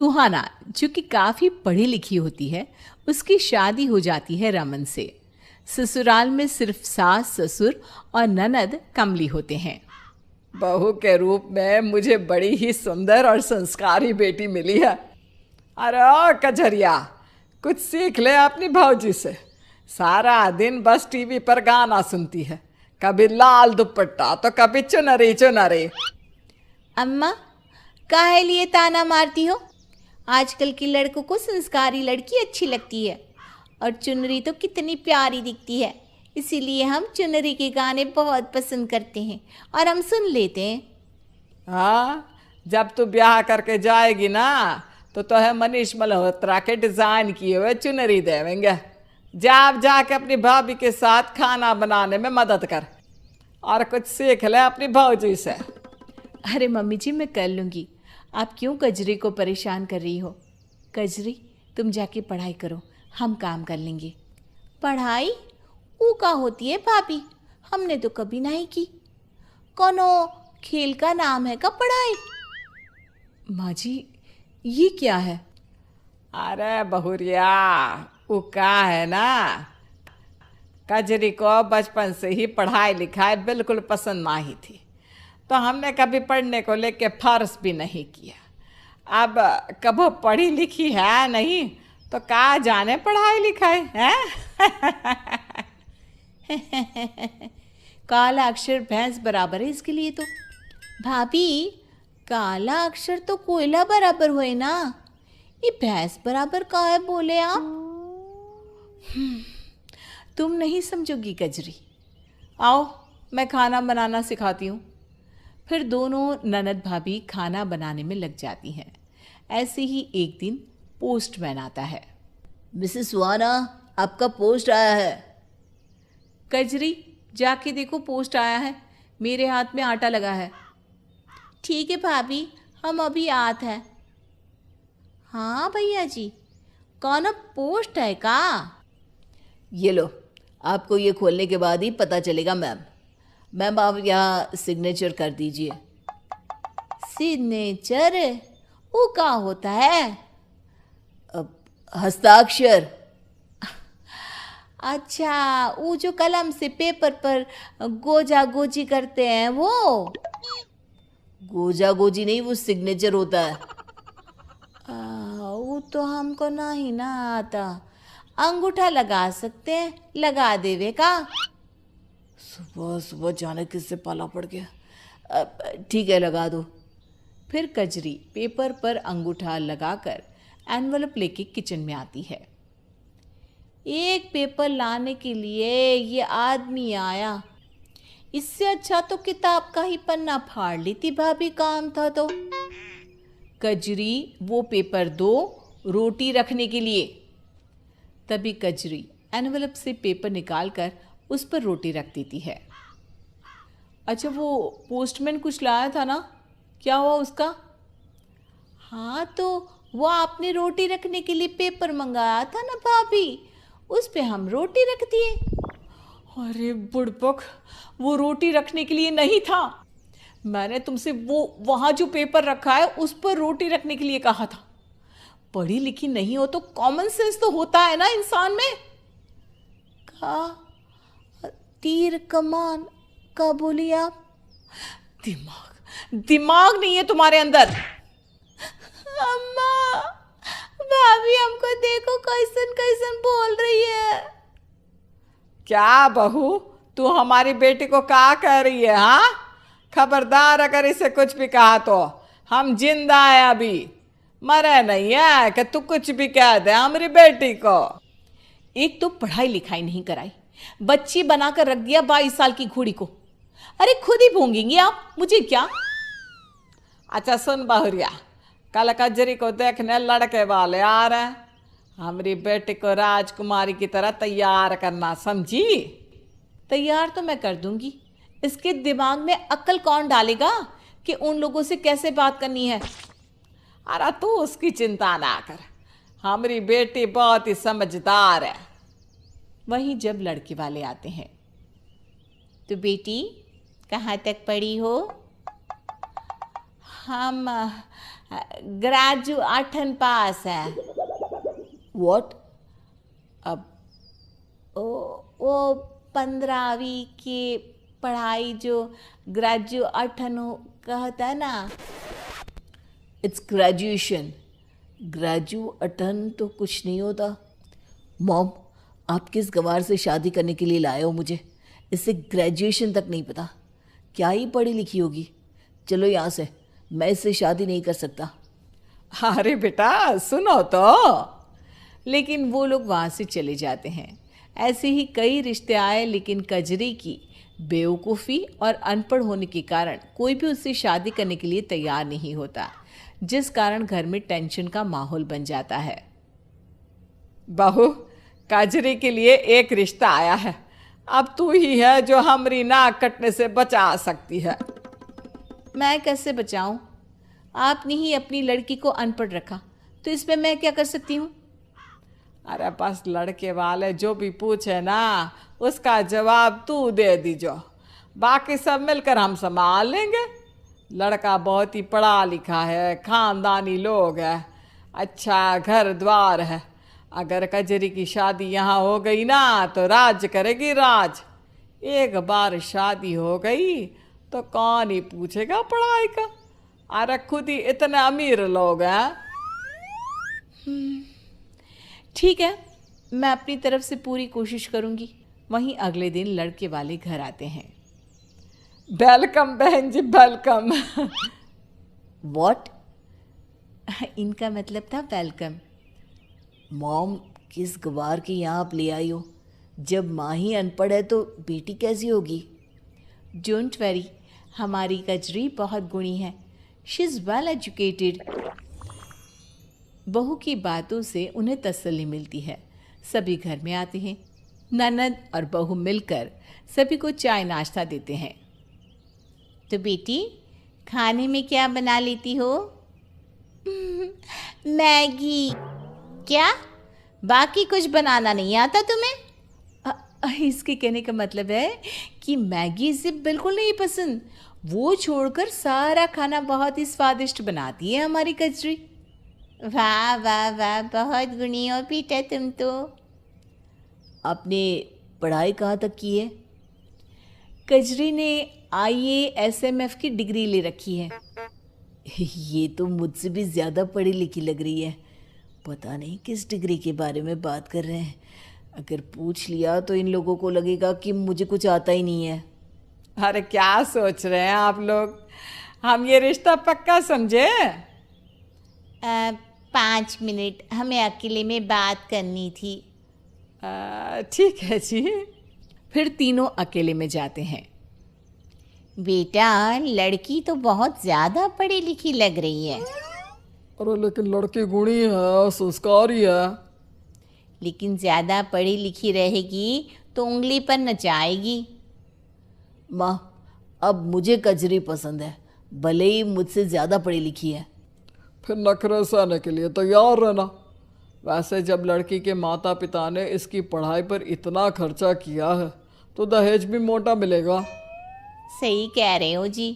सुहाना, जो कि काफी पढ़ी लिखी होती है, उसकी शादी हो जाती है रमन से। ससुराल में सिर्फ सास, ससुर और ननद कमली होते हैं। बहू के रूप में मुझे बड़ी ही सुंदर और संस्कारी बेटी मिली है। अरे ओ कजरिया, कुछ सीख ले अपनी भौजी से। सारा दिन बस टीवी पर गाना सुनती है, कभी लाल दुपट्टा तो कभी चुनरी चुनरी। अम्मा, काहे लिए ताना मारती हो? आजकल के लड़कों को संस्कारी लड़की अच्छी लगती है और चुनरी तो कितनी प्यारी दिखती है, इसीलिए हम चुनरी के गाने बहुत पसंद करते हैं और हम सुन लेते हैं। हाँ, जब तू ब्याह करके जाएगी ना तो है मनीष मल्होत्रा के डिजाइन किए हुए चुनरी देवेंगे। जाके अपनी भाभी के साथ खाना बनाने में मदद कर और कुछ सीख ले अपनी भौजी से। अरे मम्मी जी, मैं कर लूँगी, आप क्यों कजरी को परेशान कर रही हो? कजरी, तुम जाके पढ़ाई करो, हम काम कर लेंगे। पढ़ाई वो का होती है भाभी? हमने तो कभी नहीं की। कोनो खेल का नाम है का पढ़ाई? माँ जी, ये क्या है? अरे बहुरिया, वो का है ना, कजरी को बचपन से ही पढ़ाई लिखाई बिल्कुल पसंद नहीं थी, तो हमने कभी पढ़ने को लेके फर्ज भी नहीं किया। अब कभी पढ़ी लिखी है नहीं तो का जाने पढ़ाई लिखाई है। काला अक्षर भैंस बराबर है इसके लिए तो। भाभी, काला अक्षर तो कोयला बराबर हुए ना, ये भैंस बराबर का है बोले आप? तुम नहीं समझोगी कजरी। आओ, मैं खाना बनाना सिखाती हूँ। फिर दोनों ननद भाभी खाना बनाने में लग जाती हैं। ऐसे ही एक दिन पोस्टमैन आता है। मिसेस सुहाना, आपका पोस्ट आया है। कजरी, जाके देखो, पोस्ट आया है, मेरे हाथ में आटा लगा है। ठीक है भाभी, हम अभी आत हैं। हाँ भैया जी, कौन पोस्ट है का? ये लो, आपको ये खोलने के बाद ही पता चलेगा मैम। मैम, आप यहाँ सिग्नेचर कर दीजिए। सिग्नेचर वो का होता है? हस्ताक्षर। अच्छा, वो जो कलम से पेपर पर गोजा गोजी करते हैं वो? गोजा गोजी नहीं, वो सिग्नेचर होता है। वो तो हमको नहीं ना आता। अंगूठा लगा सकते हैं, लगा देवे का? सुबह सुबह जाने किससे पाला पड़ गया। ठीक है, लगा दो। फिर कजरी पेपर पर अंगूठा लगाकर एनवलप लेके किचन में आती है। एक पेपर लाने के लिए ये आदमी आया, इससे अच्छा तो किताब का ही पन्ना फाड़ लेती भाभी, काम था तो। कजरी, वो पेपर दो रोटी रखने के लिए। तभी कजरी एनवलप से पेपर निकालकर उस पर रोटी रख देती है। अच्छा, वो पोस्टमैन कुछ लाया था ना, क्या हुआ उसका? हाँ, तो वो आपने रोटी रखने के लिए पेपर मंगाया था ना भाभी, उस पे हम रोटी रख दिए। अरे बुड़बक, वो रोटी रखने के लिए नहीं था। मैंने तुमसे वो वहाँ जो पेपर रखा है उस पर रोटी रखने के लिए कहा था। पढ़ी लिखी नहीं हो तो कॉमन सेंस तो होता है ना इंसान में। का तीर कमान का बोली आप? दिमाग नहीं है तुम्हारे अंदर। अम्मा, भाभी हमको देखो कैसन कैसन बोल रही है। क्या बहू, तू हमारी बेटी को क्या कह रही है? हाँ, खबरदार, अगर इसे कुछ भी कहा तो हम जिंदा है, अभी मरे नहीं है कि तू कुछ भी कह दे हमारी बेटी को। एक तो पढ़ाई लिखाई नहीं कराई, बच्ची बनाकर रख दिया 22 साल की घोड़ी को। अरे खुद ही भोंगेंगी आप, मुझे क्या। अच्छा सुन बहुरिया, कल कजरी को देखने लड़के वाले आ रहे हैं, हमारी बेटी को राजकुमारी की तरह तैयार करना, समझी? तैयार तो मैं कर दूंगी, इसके दिमाग में अक्ल कौन डालेगा कि उन लोगों से कैसे बात करनी है। अरे तू उसकी चिंता ना कर, हमारी बेटी बहुत ही समझदार है। वहीं जब लड़के वाले आते हैं। तो बेटी कहाँ तक पढ़ी हो? ग्रेजुएशन पास है। व्हाट? अब वो 15वीं की पढ़ाई जो ग्रेजुएशन कहता है ना। It's graduation. ग्रेजुएशन तो कुछ नहीं होता। मॉम, आप किस गंवार से शादी करने के लिए लाए हो मुझे? इससे ग्रेजुएशन तक नहीं पता, क्या ही पढ़ी लिखी होगी। चलो यहाँ से, मैं इससे शादी नहीं कर सकता। अरे बेटा सुनो तो। लेकिन वो लोग वहाँ से चले जाते हैं। ऐसे ही कई रिश्ते आए, लेकिन कजरी की बेवकूफ़ी और अनपढ़ होने के कारण कोई भी उससे शादी करने के लिए तैयार नहीं होता, जिस कारण घर में टेंशन का माहौल बन जाता है। बहू, कजरी के लिए एक रिश्ता आया है। अब तू ही है जो हमारी नाक कटने से बचा सकती है। मैं कैसे बचाऊं? आपने ही अपनी लड़की को अनपढ़ रखा, तो इसमें मैं क्या कर सकती हूँ? अरे बस लड़के वाले जो भी पूछे ना उसका जवाब तू दे दीजो, बाकी सब मिलकर हम संभाल लेंगे। लड़का बहुत ही पढ़ा लिखा है, खानदानी लोग है, अच्छा घर द्वार है। अगर कजरी की शादी यहाँ हो गई ना तो राज करेगी राज। एक बार शादी हो गई तो कौन ही पूछेगा पढ़ाई का। अरे खुद ही इतने अमीर लोग हैं। ठीक है, मैं अपनी तरफ से पूरी कोशिश करूँगी। वहीं अगले दिन लड़के वाले घर आते हैं। वेलकम बहन जी, वेलकम। व्हाट? इनका मतलब था वेलकम। मॉम, किस गवार के यहाँ आप ले आई हो? जब माँ ही अनपढ़ है तो बेटी कैसी होगी? डोंट वरी, हमारी कजरी बहुत गुणी है। She is well educated. बहू की बातों से उन्हें तसल्ली मिलती है। सभी घर में आते हैं। ननद और बहू मिलकर सभी को चाय नाश्ता देते हैं। तो बेटी, खाने में क्या बना लेती हो? मैगी। क्या बाकी कुछ बनाना नहीं आता तुम्हें? इसके कहने का मतलब है कि मैगी इसे बिल्कुल नहीं पसंद। वो छोड़कर सारा खाना बहुत ही स्वादिष्ट बनाती है हमारी कजरी। वाह वाह वाह, बहुत गुणी हो बेटा तुम तो। आपने पढ़ाई कहाँ तक की है? कजरी ने IASMF की डिग्री ले रखी है। ये तो मुझसे भी ज़्यादा पढ़ी लिखी लग रही है। पता नहीं किस डिग्री के बारे में बात कर रहे हैं। अगर पूछ लिया तो इन लोगों को लगेगा कि मुझे कुछ आता ही नहीं है। अरे क्या सोच रहे हैं आप लोग? हम ये रिश्ता पक्का समझे? 5 मिनट, हमें अकेले में बात करनी थी। ठीक है जी। फिर तीनों अकेले में जाते हैं। बेटा, लड़की तो बहुत ज़्यादा पढ़ी लिखी लग रही है। अरे लेकिन लड़की गुणी है, संस्कारी है। लेकिन ज़्यादा पढ़ी लिखी रहेगी तो उंगली पर नचाएगी। माँ, अब मुझे कजरी पसंद है, भले ही मुझसे ज़्यादा पढ़ी लिखी है। फिर नखरे सहने के लिए तैयार रहना। वैसे जब लड़की के माता पिता ने इसकी पढ़ाई पर इतना खर्चा किया है तो दहेज भी मोटा मिलेगा। सही कह रहे हो जी।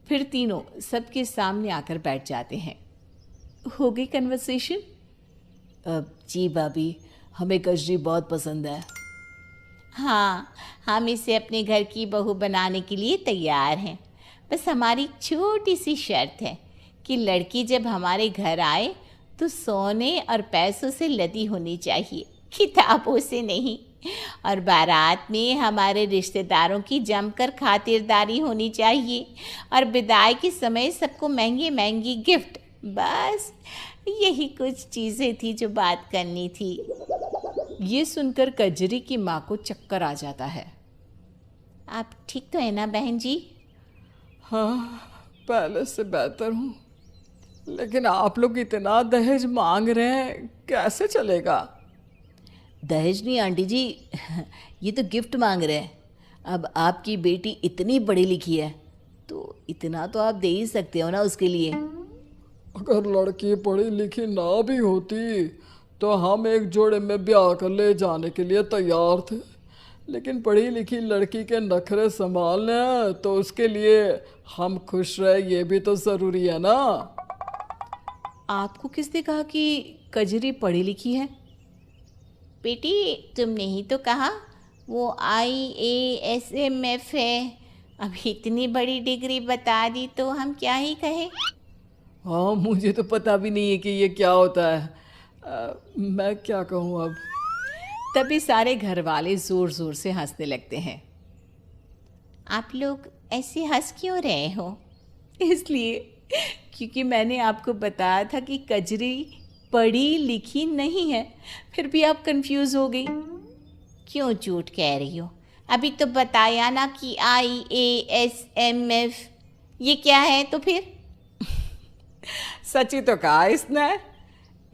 फिर तीनों सबके सामने आकर बैठ जाते हैं। हो गई कन्वर्सेशन? जी भाभी, हमें कजरी बहुत पसंद है। हाँ, हम इसे अपने घर की बहू बनाने के लिए तैयार हैं। बस हमारी छोटी सी शर्त है कि लड़की जब हमारे घर आए तो सोने और पैसों से लदी होनी चाहिए, किताबों से नहीं। और बारात में हमारे रिश्तेदारों की जमकर खातिरदारी होनी चाहिए। और विदाई के समय सबको महंगी महंगी गिफ्ट। बस यही कुछ चीज़ें थी जो बात करनी थी। ये सुनकर कजरी की माँ को चक्कर आ जाता है। आप ठीक तो है ना बहन जी? हाँ, पहले से बेहतर हूँ। लेकिन आप लोग इतना दहेज मांग रहे हैं, कैसे चलेगा? दहेज नहीं आंटी जी, ये तो गिफ्ट मांग रहे हैं। अब आपकी बेटी इतनी पढ़ी लिखी है तो इतना तो आप दे ही सकते हो ना उसके लिए। अगर लड़की पढ़ी लिखी ना भी होती तो हम एक जोड़े में ब्याह कर ले जाने के लिए तैयार थे। लेकिन पढ़ी लिखी लड़की के नखरे संभालने हैं तो उसके लिए हम खुश रहे, ये भी तो ज़रूरी है ना। आपको किसने कहा कि कजरी पढ़ी लिखी है? बेटी, तुमने ही तो कहा वो IASMF है। अब इतनी बड़ी डिग्री बता दी तो हम क्या ही कहें। हाँ, मुझे तो पता भी नहीं है कि ये क्या होता है। मैं क्या कहूँ अब। तभी सारे घर वाले ज़ोर ज़ोर से हंसने लगते हैं। आप लोग ऐसे हंस क्यों रहे हो? इसलिए क्योंकि मैंने आपको बताया था कि कजरी पढ़ी लिखी नहीं है, फिर भी आप कंफ्यूज हो गई। क्यों झूठ कह रही हो? अभी तो बताया ना कि IASMF। ये क्या है तो फिर? सची तो कहा इसने।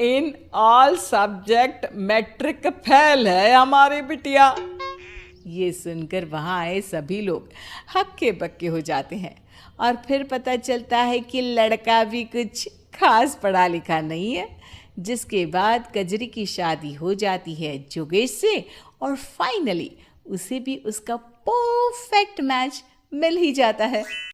In all subject matric fail है हमारी बिटिया। ये सुनकर वहाँ आए सभी लोग हक्के बक्के हो जाते हैं और फिर पता चलता है कि लड़का भी कुछ खास पढ़ा लिखा नहीं है, जिसके बाद कजरी की शादी हो जाती है जोगेश से और फाइनली उसे भी उसका परफेक्ट मैच मिल ही जाता है।